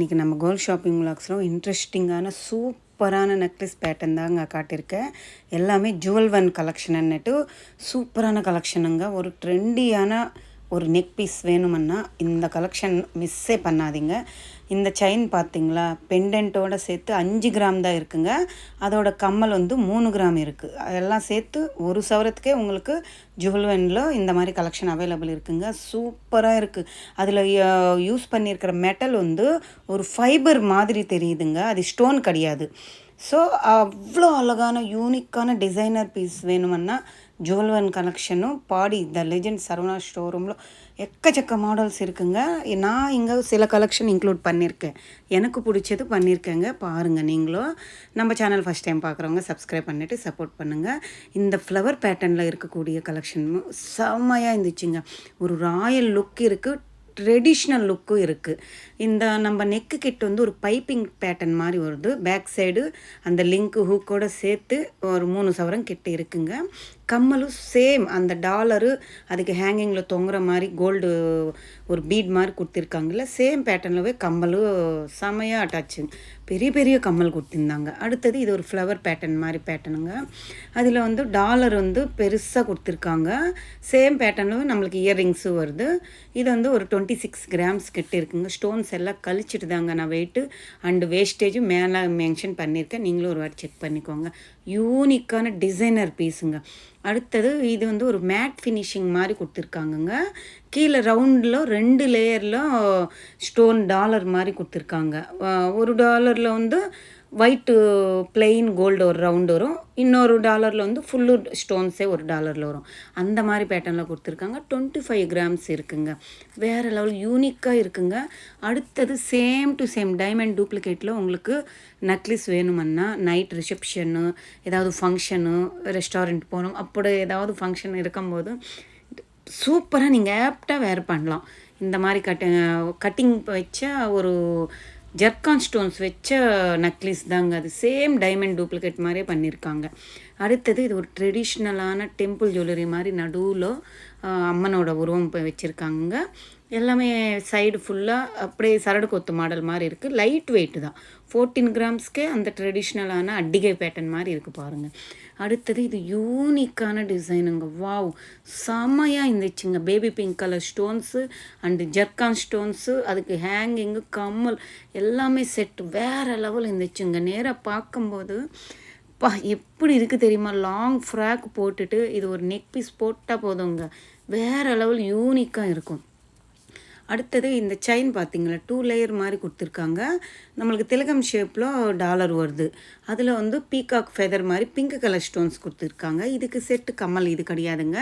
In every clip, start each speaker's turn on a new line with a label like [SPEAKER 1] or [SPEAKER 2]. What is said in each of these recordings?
[SPEAKER 1] இன்றைக்கி நம்ம gold shopping விலாக்ஸில் இன்ட்ரெஸ்டிங்கான சூப்பரான நெக்லஸ் பேட்டர்ன் தாங்க காட்டியிருக்கேன். எல்லாமே ஜுவல் ஒன் கலெக்ஷன்னுட்டு சூப்பரான கலெக்ஷனுங்க. ஒரு ட்ரெண்டியான ஒரு நெக் பீஸ் வேணுமன்னா இந்த கலெக்ஷன் மிஸ்ஸே பண்ணாதீங்க. இந்த செயின் பார்த்திங்களா, பெண்டன்ட்டோடு சேர்த்து 5 கிராம் தான் இருக்குங்க. அதோட கம்மல் 3 கிராம் இருக்குது. அதெல்லாம் சேர்த்து ஒரு சவரத்துக்கே உங்களுக்கு ஜுவல்வனில் இந்த மாதிரி கலெக்ஷன் அவைலபிள் இருக்குங்க. சூப்பராக இருக்குது. அதில் யூஸ் பண்ணியிருக்கிற மெட்டல் ஒரு ஃபைபர் மாதிரி தெரியுதுங்க. அது ஸ்டோன் கிடையாது. ஸோ அவ்வளோ அழகான யூனிக்கான டிசைனர் பீஸ் வேணுமன்னா ஜுவல் ஒன் கலெக்ஷனும் Padi the legend Saravana store ரூமில் எக்கச்சக்க மாடல்ஸ் இருக்குங்க. நான் இங்கே சில கலெக்ஷன் இன்க்ளூட் பண்ணியிருக்கேன். எனக்கு பிடிச்சது பண்ணியிருக்கேங்க. பாருங்கள், நீங்களும் நம்ம சேனல் ஃபஸ்ட் டைம் பார்க்குறவங்க சப்ஸ்கிரைப் பண்ணிவிட்டு சப்போர்ட் பண்ணுங்கள். இந்த ஃப்ளவர் பேட்டர்னில் இருக்கக்கூடிய கலெக்ஷனும் செம்மையாக இருந்துச்சுங்க. ஒரு ராயல் லுக் இருக்குது, ட்ரெடிஷ்னல் லுக்கும் இருக்குது. இந்த நம்ம நெக்கு கிட்ட ஒரு பைப்பிங் பேட்டர்ன் மாதிரி வருது. பேக் சைடு அந்த லிங்க்கு ஹூக்கோடு சேர்த்து ஒரு 3 சவரம் கிட்ட இருக்குங்க. கம்மலும் சேம் அந்த டாலரு அதுக்கு ஹேங்கிங்கில் தொங்குற மாதிரி கோல்டு ஒரு பீட் மாதிரி கொடுத்துருக்காங்கல்ல, சேம் பேட்டர்னில்வே கம்மலும் செமையாக அட்டாச்சுங்க. பெரிய பெரிய கம்மல் கொடுத்துருந்தாங்க. அடுத்தது இது ஒரு ஃப்ளவர் பேட்டர்ன் மாதிரி பேட்டர்னுங்க. அதில் டாலர் பெருசாக கொடுத்துருக்காங்க. சேம் பேட்டர்னில் நம்மளுக்கு இயர்ரிங்ஸும் வருது. இது ஒரு 26 கிராம்ஸ் கிட்ட இருக்குங்க. ஸ்டோன்ஸ் எல்லாம் கழிச்சிட்டு தாங்க நான் வெயிட்டு அண்டு வேஸ்டேஜும் மேலே மென்ஷன் பண்ணியிருக்கேன். நீங்களும் ஒரு வாட்டி செக் பண்ணிக்கோங்க. யூனிக்கான டிசைனர் பீஸுங்க. அடுத்தது இது ஒரு மேட் ஃபினிஷிங் மாதிரி கொடுத்துருக்காங்கங்க. கீழே ரவுண்டில் 2 லேயரில் ஸ்டோன் டாலர் மாதிரி கொடுத்துருக்காங்க. ஒரு டாலரில் ஒயிட்டு பிளெயின் கோல்டு ஒரு ரவுண்டு வரும். இன்னொரு டாலரில் ஃபுல்லு ஸ்டோன்ஸே ஒரு டாலரில் வரும். அந்த மாதிரி பேட்டர்னில் கொடுத்துருக்காங்க. 25 கிராம்ஸ் இருக்குங்க. வேறு லெவல் யூனிக்காக இருக்குங்க. அடுத்தது சேம் டு சேம் டைமண்ட் டூப்ளிகேட்டில் உங்களுக்கு நெக்லஸ் வேணுமன்னா நைட் ரிசப்ஷனு, ஏதாவது ஃபங்க்ஷனு, ரெஸ்டாரண்ட் போகணும், அப்படி ஏதாவது ஃபங்க்ஷன் இருக்கும்போது சூப்பராக நீங்கள் ஆப்டாக வேர் பண்ணலாம். இந்த மாதிரி கட்டிங் வச்ச ஒரு ஜர்கான் ஸ்டோன்ஸ் வச்ச நெக்லஸ் தாங்க. அது சேம் டைமண்ட் டூப்ளிகேட் மாதிரியே பண்ணியிருக்காங்க. அடுத்தது இது ஒரு ட்ரெடிஷ்னலான டெம்பிள் ஜுவல்லரி மாதிரி நடுவில் அம்மனோட உருவம் வச்சுருக்காங்க. எல்லாமே சைடு ஃபுல்லாக அப்படியே சரடு கொத்து மாடல் மாதிரி இருக்குது. லைட் வெயிட்டு தான். 14 கிராம்ஸ்க்கே அந்த ட்ரெடிஷ்னலான அட்டிகை பேட்டர்ன் மாதிரி இருக்குது பாருங்கள். அடுத்தது இது யூனிக்கான டிசைனுங்க. வாவ், செம்மையாக இருந்துச்சுங்க. Baby pink colour stones and zircon stones, அதுக்கு ஹேங்கிங்கு, கம்மல் எல்லாமே செட்டு வேறு லெவல் இருந்துச்சுங்க. நேராக பார்க்கும்போது எப்படி இருக்குது தெரியுமா? லாங் ஃப்ராக் போட்டுட்டு இது ஒரு நெக் பீஸ் போட்டால் போதுங்க, வேறு லெவல் யூனிக்காக இருக்கும். அடுத்தது இந்த செயின் பார்த்திங்களா, 2 லேயர் மாதிரி கொடுத்துருக்காங்க. நம்மளுக்கு திலகம் ஷேப்பில் டாலர் வருது. அதில் பீகாக் ஃபெதர் மாதிரி பிங்க் கலர் ஸ்டோன்ஸ் கொடுத்துருக்காங்க. இதுக்கு செட்டு கம்மல் இது கிடையாதுங்க.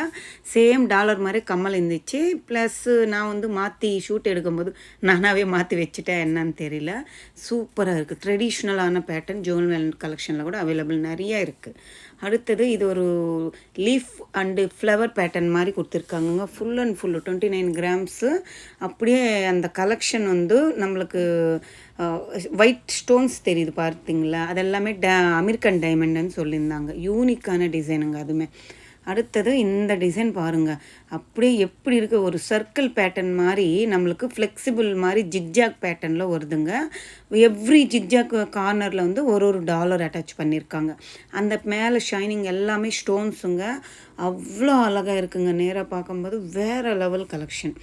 [SPEAKER 1] சேம் டாலர் மாதிரி கம்மல் இருந்துச்சு. ப்ளஸ்ஸு நான் மாற்றி ஷூட் எடுக்கும்போது நானாகவே மாற்றி வச்சுட்டேன், என்னன்னு தெரியல. சூப்பராக இருக்குது. ட்ரெடிஷ்னலான பேட்டர்ன் ஜுவல் கலெக்ஷனில் கூட அவைலபிள் நிறையா இருக்குது. அடுத்தது இது ஒரு லீஃப் அண்டு ஃப்ளவர் பேட்டர்ன் மாதிரி கொடுத்துருக்காங்க. Full and full 29 grams. அப்படியே அந்த கலெக்ஷன் நம்மளுக்கு ஒயிட் ஸ்டோன்ஸ் தெரியுது பார்த்தீங்களா, அதெல்லாமே அமெரிக்கன் டைமண்டுன்னு சொல்லியிருந்தாங்க. யூனிக்கான டிசைனுங்க அதுவுமே. அடுத்தது இந்த டிசைன் பாருங்கள், அப்படியே எப்படி இருக்குது, ஒரு சர்க்கிள் பேட்டர்ன் மாதிரி நம்மளுக்கு ஃப்ளெக்சிபிள் மாதிரி ஜிக்ஜாக் பேட்டர்னில் வருதுங்க. எவ்ரி ஜிக்ஜாக் கார்னரில் ஒரு டாலர் அட்டாச் பண்ணியிருக்காங்க. அந்த மேலே ஷைனிங் எல்லாமே ஸ்டோன்ஸுங்க. அவ்வளோ அழகாக இருக்குங்க. நேராக பார்க்கும்போது வேறு லெவல் கலெக்ஷன்.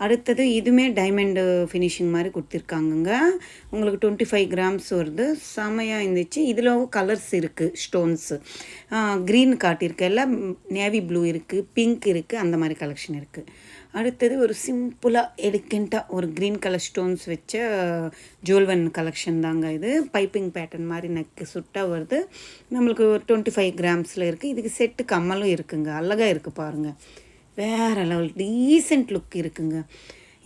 [SPEAKER 1] அடுத்தது இதுவுமே டைமண்டு ஃபினிஷிங் மாதிரி கொடுத்துருக்காங்கங்க. உங்களுக்கு 25 கிராம்ஸ் வருது. செமையாக இருந்துச்சு. இதில் கலர்ஸ் இருக்குது, ஸ்டோன்ஸு க்ரீன் காட்டியிருக்கு, எல்லாம் நேவி ப்ளூ இருக்குது, பிங்க் இருக்குது, அந்த மாதிரி கலெக்ஷன் இருக்குது. அடுத்தது ஒரு சிம்பிளாக எலிகெண்ட்டாக ஒரு க்ரீன் கலர் ஸ்டோன்ஸ் வச்ச ஜுவல்வன் கலெக்ஷன் தாங்க இது. பைப்பிங் பேட்டர்ன் மாதிரி நெக்கு சுட்டாக வருது. நம்மளுக்கு 25 கிராம்ஸில் இருக்குது. இதுக்கு செட்டு கம்மலும் இருக்குங்க. அழகாக இருக்குது பாருங்கள், வேறு லெவல் டீசெண்ட் லுக் இருக்குங்க.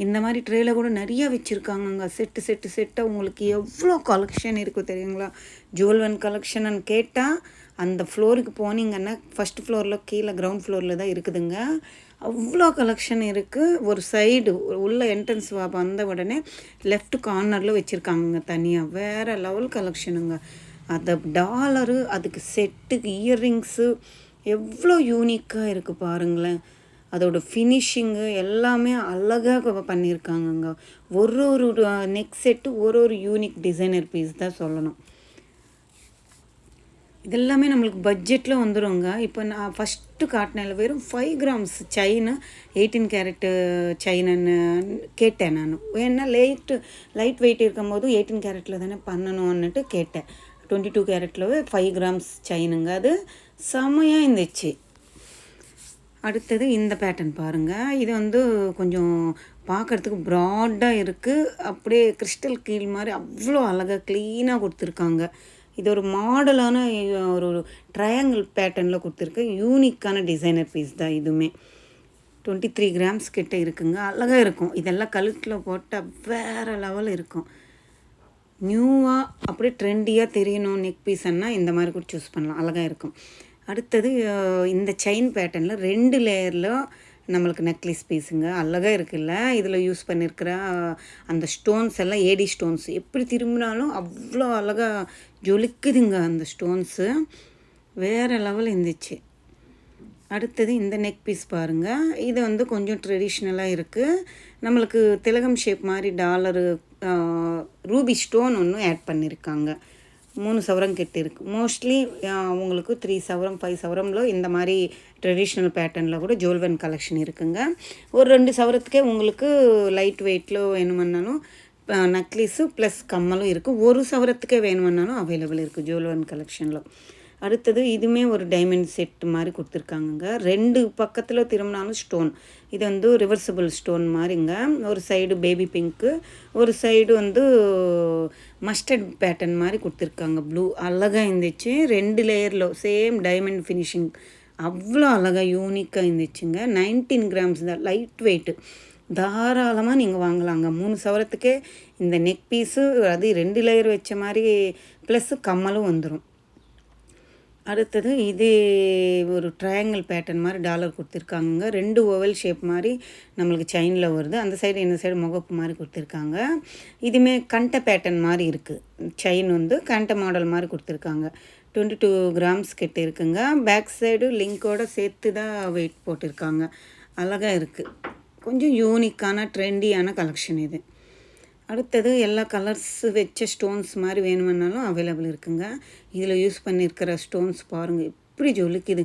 [SPEAKER 1] இந்த மாதிரி ட்ரேயில் கூட நிறையா வச்சுருக்காங்கங்க. செட்டாக உங்களுக்கு எவ்வளோ கலெக்ஷன் இருக்குது தெரியுங்களா? ஜுவல் ஒன் கலெக்ஷன்னு கேட்டால் அந்த ஃப்ளோருக்கு போனீங்கன்னா ஃபஸ்ட் ஃப்ளோரில் கீழே கிரவுண்ட் ஃப்ளோரில் தான் இருக்குதுங்க. அவ்வளோ கலெக்ஷன் இருக்குது. ஒரு சைடு உள்ள என்ட்ரன்ஸ் வந்த உடனே லெஃப்ட் கார்னரில் வச்சுருக்காங்க தனியாக. வேறு லெவல் கலெக்ஷனுங்க. அந்த டாலரு, அதுக்கு செட்டுக்கு இயர்ரிங்ஸு எவ்வளோ யூனிக்காக இருக்குது பாருங்களேன். அதோட ஃபினிஷிங்கு எல்லாமே அழகாக பண்ணியிருக்காங்கங்க. ஒரு ஒரு நெக் செட்டு ஒரு ஒரு யூனிக் டிசைனர் பீஸ் தான் சொல்லணும். இதெல்லாமே நம்மளுக்கு பட்ஜெட்டில் வந்துடுங்க. இப்போ நான் ஃபஸ்ட்டு காட்டினேன்ல வெறும் 5 கிராம்ஸ் செயினு 18 கேரட்டு செயினுன்னு கேட்டேன் நான். ஏன்னா லைட் வெயிட் இருக்கும்போது 18 கேரட்டில் தானே பண்ணணும்னுட்டு கேட்டேன். 22 கேரட்டில் 5 கிராம்ஸ் செயினுங்க. அது செம்மையாக இருந்துச்சு. அடுத்தது இந்த பேட்டர்ன் பாருங்கள். இது வந்து கொஞ்சம் பார்க்குறதுக்கு ப்ராடாக இருக்குது. அப்படியே கிறிஸ்டல் கீல் மாதிரி அவ்வளோ அழகாக க்ளீனாக கொடுத்துருக்காங்க. இது ஒரு மாடலான ஒரு ட்ரையாங்கிள் பேட்டர்னில் கொடுத்துருக்கு. யூனிக்கான டிசைனர் பீஸ் தான் இதுவுமே. 23 கிராம்ஸ் கிட்ட இருக்குங்க. அழகாக இருக்கும். இதெல்லாம் கழுத்தில் போட்டால் வேறு லெவல் இருக்கும். நியூவாக அப்படியே ட்ரெண்டியாக தெரியணும் நெக் பீஸ்ன்னா இந்த மாதிரி கூட சூஸ் பண்ணலாம். அழகாக இருக்கும். அடுத்தது இந்த செயின் பேட்டர்னில் 2 லேயரில் நம்மளுக்கு நெக்லஸ் பீஸுங்க. அழகாக இருக்குல்ல. இதில் யூஸ் பண்ணியிருக்கிற அந்த ஸ்டோன்ஸ் எல்லாம் ஏடி ஸ்டோன்ஸ் எப்படி திரும்பினாலும் அவ்வளோ அழகாக ஜொலிக்குதுங்க அந்த ஸ்டோன்ஸு. வேறு லெவல் இருந்துச்சு. அடுத்தது இந்த நெக் பீஸ் பாருங்கள். இது வந்து கொஞ்சம் ட்ரெடிஷ்னலாக இருக்குது. நம்மளுக்கு திலகம் ஷேப் மாதிரி டாலரு ரூபி ஸ்டோன் ஒன்று ஆட் பண்ணியிருக்காங்க. 3 சவரம் கிட்ட இருக்குது. மோஸ்ட்லி உங்களுக்கு 3 சவரம் 5 சவரமில் இந்த மாதிரி ட்ரெடிஷ்னல் பேட்டர்னில் கூட ஜுவல்வன் கலெக்ஷன் இருக்குங்க. ஒரு 2 சவரத்துக்கே உங்களுக்கு லைட் வெயிட்டில் வேணுமன்னாலும் நெக்லஸு ப்ளஸ் கம்மலும் இருக்குது. 1 சவரத்துக்கே வேணுமன்னாலும் அவைலபிள் இருக்குது ஜுவல்வன் கலெக்ஷனில். அடுத்தது இதுவுமே ஒரு டைமண்ட் செட் மாதிரி கொடுத்துருக்காங்கங்க. 2 பக்கத்தில் திரும்பினாலும் ஸ்டோன். இது வந்து ரிவர்சிபிள் ஸ்டோன் மாதிரிங்க. ஒரு சைடு பேபி பிங்க்கு, ஒரு சைடு வந்து மஸ்டர்ட் பேட்டர்ன் மாதிரி கொடுத்துருக்காங்க. ப்ளூ அழகாக இருந்துச்சு. 2 லேயரில் சேம் டைமண்ட் ஃபினிஷிங் அவ்வளோ அழகாக யூனிக்காக இருந்துச்சுங்க. 19 கிராம்ஸ் தான், லைட் வெயிட்டு. தாராளமாக நீங்கள் வாங்கலாங்க. 3 சவரத்துக்கே இந்த நெக் பீஸு அது 2 லேயர் வச்ச மாதிரி ப்ளஸ்ஸு கம்மலும் வந்துடும். அடுத்தது இது ஒரு ட்ரையாங்கிள் பேட்டர்ன் மாதிரி டாலர் கொடுத்துருக்காங்க. 2 ஓவல் ஷேப் மாதிரி நம்மளுக்கு செயினில் வருது. அந்த சைடு இந்த சைடு முகப்பு மாதிரி கொடுத்துருக்காங்க. இதுவுமே கண்டை பேட்டர்ன் மாதிரி இருக்குது. செயின் வந்து கண்டை மாடல் மாதிரி கொடுத்துருக்காங்க. 22 கிராம்ஸ் கிட்ட இருக்குங்க. பேக் சைடு லிங்கோடு சேர்த்து தான் வெயிட் போட்டிருக்காங்க. அழகாக இருக்குது. கொஞ்சம் யூனிக்கான ட்ரெண்டியான கலெக்ஷன் இது. அடுத்தது எல்லா கலர்ஸ் வச்ச ஸ்டோன்ஸ் மாதிரி வேணுமென்னாலும் அவைலபிள் இருக்குங்க. இதில் யூஸ் பண்ணியிருக்கிற ஸ்டோன்ஸ் பாருங்கள் எப்படி ஜொலிக்குது.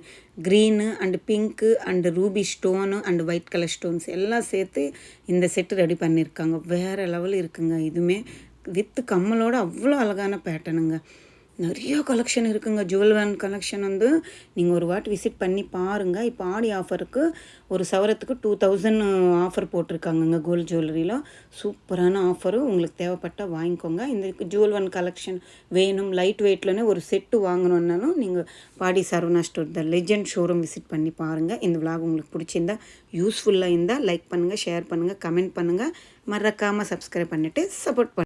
[SPEAKER 1] Green and pink and Ruby stone and white colour stones எல்லாம் சேர்த்து இந்த செட்டு ரெடி பண்ணியிருக்காங்க. வேறு லெவல் இருக்குங்க. இதுவுமே வித்து கம்மலோடு அவ்வளோ அழகான பேட்டர்னுங்க. நிறைய கலெக்ஷன் இருக்குங்க. ஜுவல்வன் கலெக்ஷன் வந்து நீங்கள் ஒரு வாட்டி விசிட் பண்ணி பாருங்கள். இப்போ ஆடி ஆஃபருக்கு ஒரு சவரத்துக்கு 2000 ஆஃபர் போட்டிருக்காங்கங்க கோல்டு ஜுவல்லரியில். சூப்பரான ஆஃபரு. உங்களுக்கு தேவைப்பட்டால் வாங்கிக்கோங்க. இந்த ஜுவல்வன் கலெக்ஷன் வேணும் லைட் வெயிட்லனே ஒரு செட்டு வாங்கணுன்னாலும் நீங்கள் Padi Saravana store the legend showroom visit பண்ணி பாருங்கள். இந்த விலாக் உங்களுக்கு பிடிச்சிருந்தா யூஸ்ஃபுல்லாக இருந்தால் லைக் பண்ணுங்கள், ஷேர் பண்ணுங்கள், கமெண்ட் பண்ணுங்கள். மறக்காமல் சப்ஸ்கிரைப் பண்ணிவிட்டு சப்போர்ட் பண்ணுங்கள்.